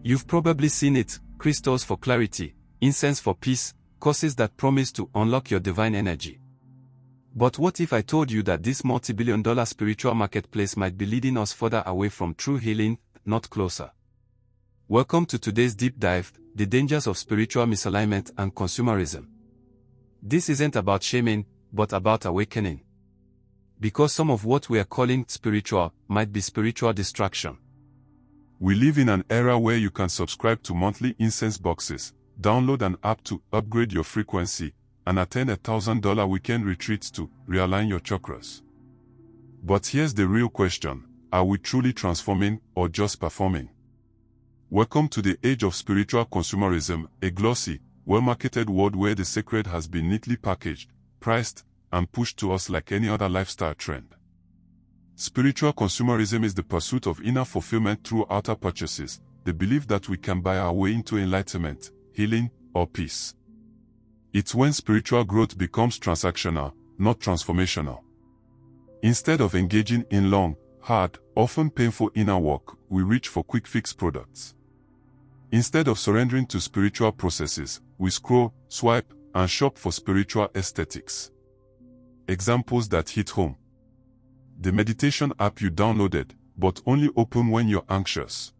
You've probably seen it: crystals for clarity, incense for peace, courses that promise to unlock your divine energy. But what if I told you that this multi-billion-dollar spiritual marketplace might be leading us further away from true healing, not closer? Welcome to today's deep dive: the dangers of spiritual misalignment and consumerism. This isn't about shaming, but about awakening. Because some of what we are calling spiritual might be spiritual distraction. We live in an era where you can subscribe to monthly incense boxes, download an app to upgrade your frequency, and attend $1,000 weekend retreats to realign your chakras. But here's the real question: are we truly transforming or just performing? Welcome to the age of spiritual consumerism, a glossy, well-marketed world where the sacred has been neatly packaged, priced, and pushed to us like any other lifestyle trend. Spiritual consumerism is the pursuit of inner fulfillment through outer purchases, the belief that we can buy our way into enlightenment, healing, or peace. It's when spiritual growth becomes transactional, not transformational. Instead of engaging in long, hard, often painful inner work, we reach for quick-fix products. Instead of surrendering to spiritual processes, we scroll, swipe, and shop for spiritual aesthetics. Examples that hit home: the meditation app you downloaded, but only open when you're anxious.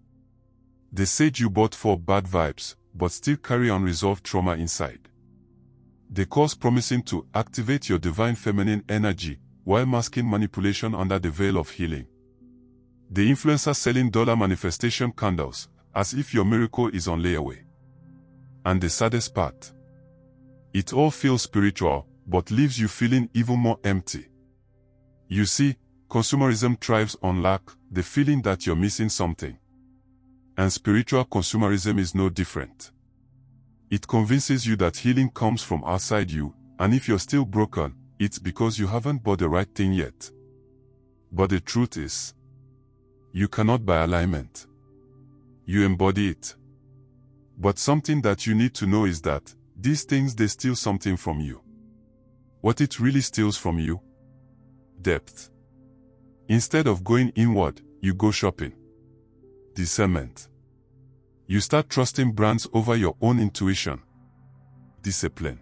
The sage you bought for bad vibes, but still carry unresolved trauma inside. The course promising to activate your divine feminine energy, while masking manipulation under the veil of healing. The influencer selling dollar manifestation candles, as if your miracle is on layaway. And the saddest part: it all feels spiritual, but leaves you feeling even more empty. You see, consumerism thrives on lack, the feeling that you're missing something. And spiritual consumerism is no different. It convinces you that healing comes from outside you, and if you're still broken, it's because you haven't bought the right thing yet. But the truth is, you cannot buy alignment. You embody it. But something that you need to know is that these things, they steal something from you. What it really steals from you? Depth. Instead of going inward, you go shopping. Discernment. You start trusting brands over your own intuition. Discipline.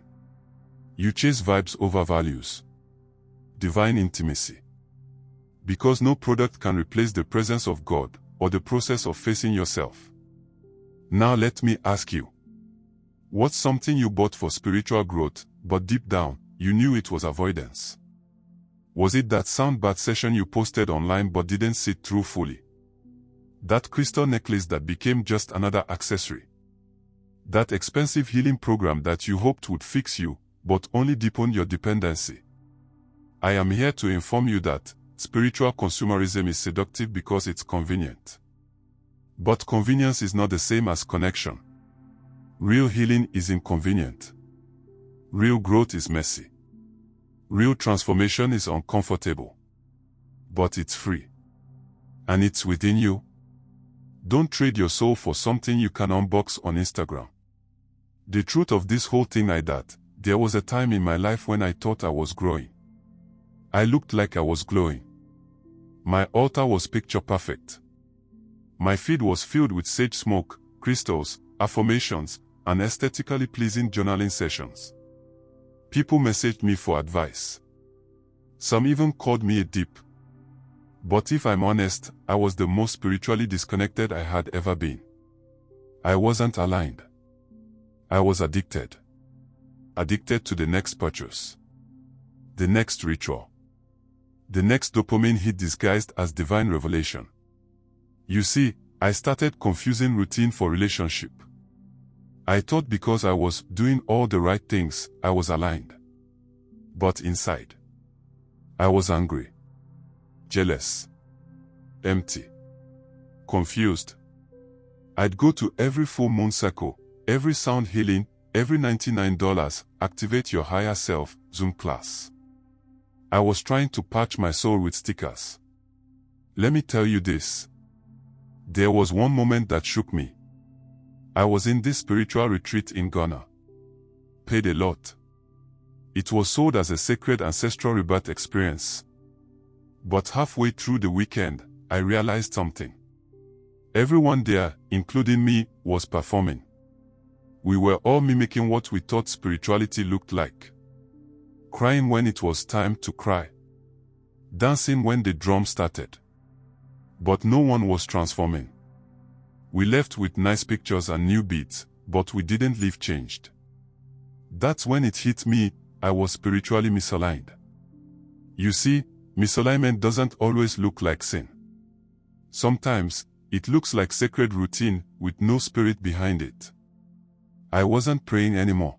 You chase vibes over values. Divine intimacy. Because no product can replace the presence of God or the process of facing yourself. Now let me ask you: what's something you bought for spiritual growth, but deep down, you knew it was avoidance? Was it that sound bath session you posted online but didn't sit through fully? That crystal necklace that became just another accessory? That expensive healing program that you hoped would fix you, but only deepened your dependency? I am here to inform you that spiritual consumerism is seductive because it's convenient. But convenience is not the same as connection. Real healing is inconvenient. Real growth is messy. Real transformation is uncomfortable. But it's free. And it's within you. Don't trade your soul for something you can unbox on Instagram. The truth of this whole thing is that there was a time in my life when I thought I was growing. I looked like I was glowing. My altar was picture perfect. My feed was filled with sage smoke, crystals, affirmations, and aesthetically pleasing journaling sessions. People messaged me for advice. Some even called me a deep. But if I'm honest, I was the most spiritually disconnected I had ever been. I wasn't aligned. I was addicted. Addicted to the next purchase. The next ritual. The next dopamine hit disguised as divine revelation. You see, I started confusing routine for relationship. I thought because I was doing all the right things, I was aligned. But inside, I was angry, jealous, empty, confused. I'd go to every full moon circle, every sound healing, every $99 activate your higher self Zoom class. I was trying to patch my soul with stickers. Let me tell you this. There was one moment that shook me. I was in this spiritual retreat in Ghana. Paid a lot. It was sold as a sacred ancestral rebirth experience. But halfway through the weekend, I realized something. Everyone there, including me, was performing. We were all mimicking what we thought spirituality looked like. Crying when it was time to cry. Dancing when the drum started. But no one was transforming. We left with nice pictures and new beats, but we didn't leave changed. That's when it hit me, I was spiritually misaligned. You see, misalignment doesn't always look like sin. Sometimes, it looks like sacred routine with no spirit behind it. I wasn't praying anymore.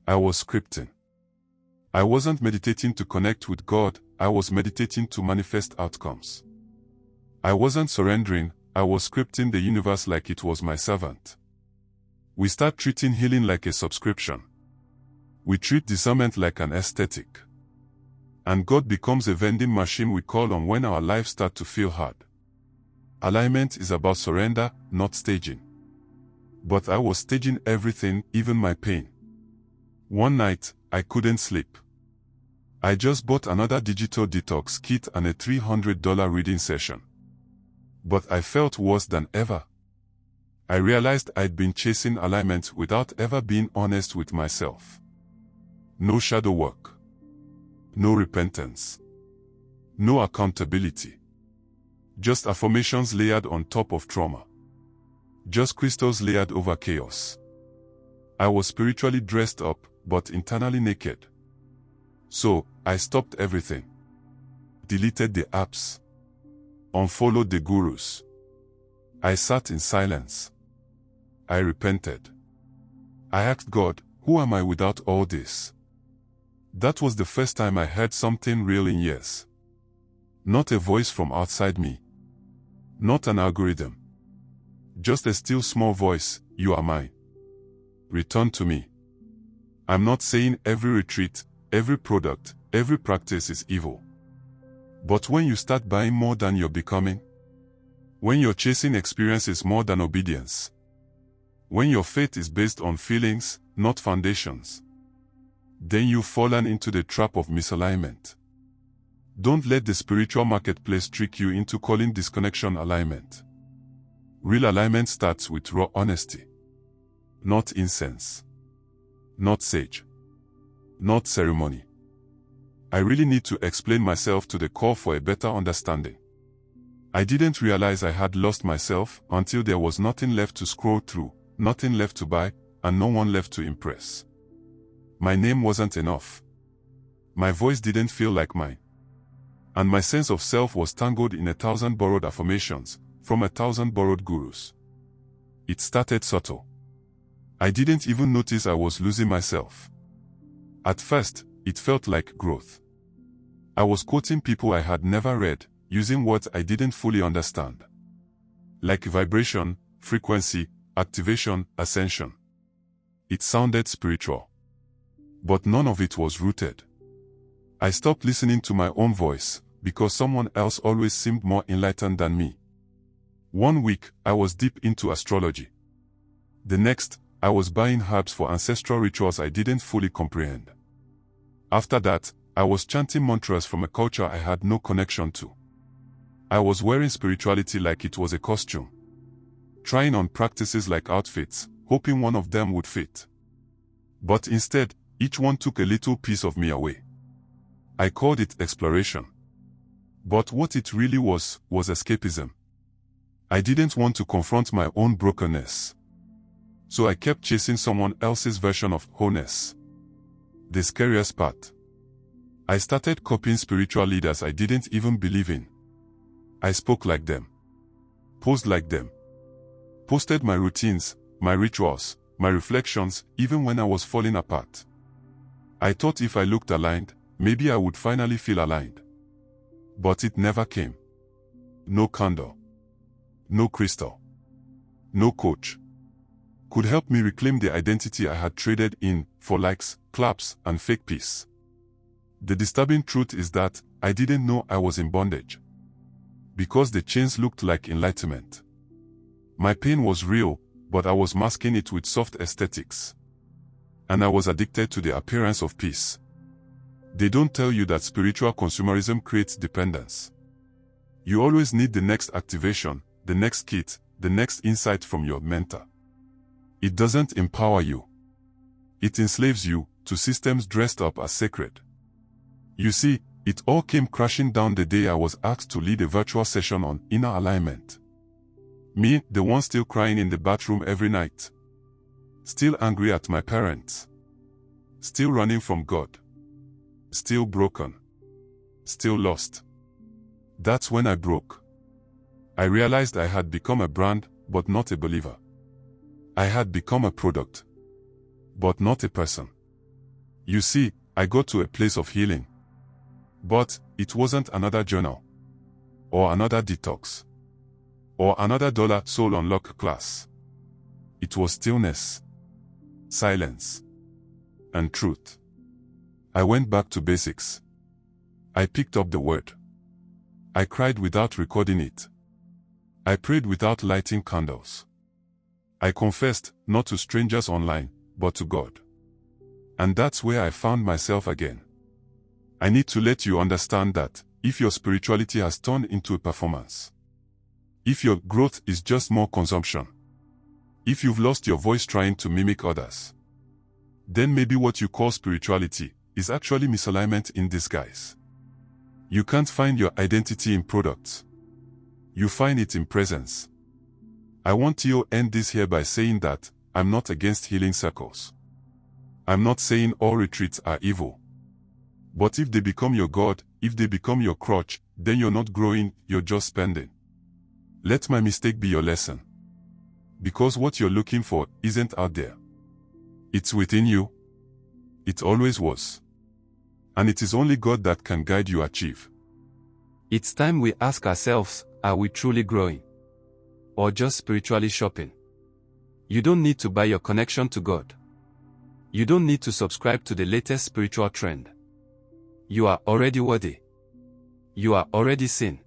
I was scripting. I wasn't meditating to connect with God, I was meditating to manifest outcomes. I wasn't surrendering, I was scripting the universe like it was my servant. We start treating healing like a subscription. We treat discernment like an aesthetic. And God becomes a vending machine we call on when our lives start to feel hard. Alignment is about surrender, not staging. But I was staging everything, even my pain. One night, I couldn't sleep. I just bought another digital detox kit and a $300 reading session. But I felt worse than ever. I realized I'd been chasing alignment without ever being honest with myself. No shadow work. No repentance. No accountability. Just affirmations layered on top of trauma. Just crystals layered over chaos. I was spiritually dressed up, but internally naked. So, I stopped everything. Deleted the apps. Unfollowed the gurus. I sat in silence. I repented. I asked God, who am I without all this? That was the first time I heard something real in years. Not a voice from outside me. Not an algorithm. Just a still small voice, you are mine. Return to me. I'm not saying every retreat, every product, every practice is evil. But when you start buying more than you're becoming, when you're chasing experiences more than obedience, when your faith is based on feelings, not foundations, then you've fallen into the trap of misalignment. Don't let the spiritual marketplace trick you into calling disconnection alignment. Real alignment starts with raw honesty. Not incense. Not sage. Not ceremony. I really need to explain myself to the core for a better understanding. I didn't realize I had lost myself until there was nothing left to scroll through, nothing left to buy, and no one left to impress. My name wasn't enough. My voice didn't feel like mine. And my sense of self was tangled in 1,000 borrowed affirmations from 1,000 borrowed gurus. It started subtle. I didn't even notice I was losing myself. At first, it felt like growth. I was quoting people I had never read, using words I didn't fully understand. Like vibration, frequency, activation, ascension. It sounded spiritual. But none of it was rooted. I stopped listening to my own voice, because someone else always seemed more enlightened than me. One week, I was deep into astrology. The next, I was buying herbs for ancestral rituals I didn't fully comprehend. After that, I was chanting mantras from a culture I had no connection to. I was wearing spirituality like it was a costume. Trying on practices like outfits, hoping one of them would fit. But instead, each one took a little piece of me away. I called it exploration. But what it really was escapism. I didn't want to confront my own brokenness. So I kept chasing someone else's version of wholeness. The scariest part. I started copying spiritual leaders I didn't even believe in. I spoke like them. Posed like them. Posted my routines, my rituals, my reflections, even when I was falling apart. I thought if I looked aligned, maybe I would finally feel aligned. But it never came. No candle. No crystal. No coach. Could help me reclaim the identity I had traded in for likes, claps, and fake peace. The disturbing truth is that I didn't know I was in bondage. Because the chains looked like enlightenment. My pain was real, but I was masking it with soft aesthetics. And I was addicted to the appearance of peace. They don't tell you that spiritual consumerism creates dependence. You always need the next activation, the next kit, the next insight from your mentor. It doesn't empower you. It enslaves you to systems dressed up as sacred. You see, it all came crashing down the day I was asked to lead a virtual session on inner alignment. Me, the one still crying in the bathroom every night. Still angry at my parents. Still running from God. Still broken. Still lost. That's when I broke. I realized I had become a brand, but not a believer. I had become a product, but not a person. You see, I got to a place of healing. But it wasn't another journal, or another detox, or another $1 soul unlock class. It was stillness, silence, and truth. I went back to basics. I picked up the word. I cried without recording it. I prayed without lighting candles. I confessed, not to strangers online, but to God. And that's where I found myself again. I need to let you understand that, if your spirituality has turned into a performance, if your growth is just more consumption, if you've lost your voice trying to mimic others, then maybe what you call spirituality is actually misalignment in disguise. You can't find your identity in products. You find it in presence. I want to end this here by saying that I'm not against healing circles. I'm not saying all retreats are evil. But if they become your God, if they become your crutch, then you're not growing, you're just spending. Let my mistake be your lesson. Because what you're looking for isn't out there. It's within you. It always was. And it is only God that can guide you achieve. It's time we ask ourselves, are we truly growing? Or just spiritually shopping? You don't need to buy your connection to God. You don't need to subscribe to the latest spiritual trend. You are already worthy. You are already seen.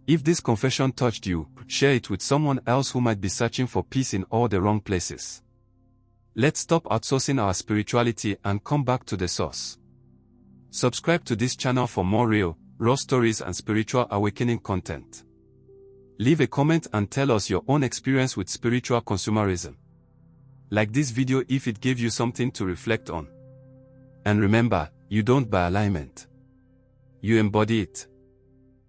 If this confession touched you, share it with someone else who might be searching for peace in all the wrong places. Let's stop outsourcing our spirituality and come back to the source. Subscribe to this channel for more real, raw stories and spiritual awakening content. Leave a comment and tell us your own experience with spiritual consumerism. Like this video if it gave you something to reflect on. And remember, you don't buy alignment. You embody it.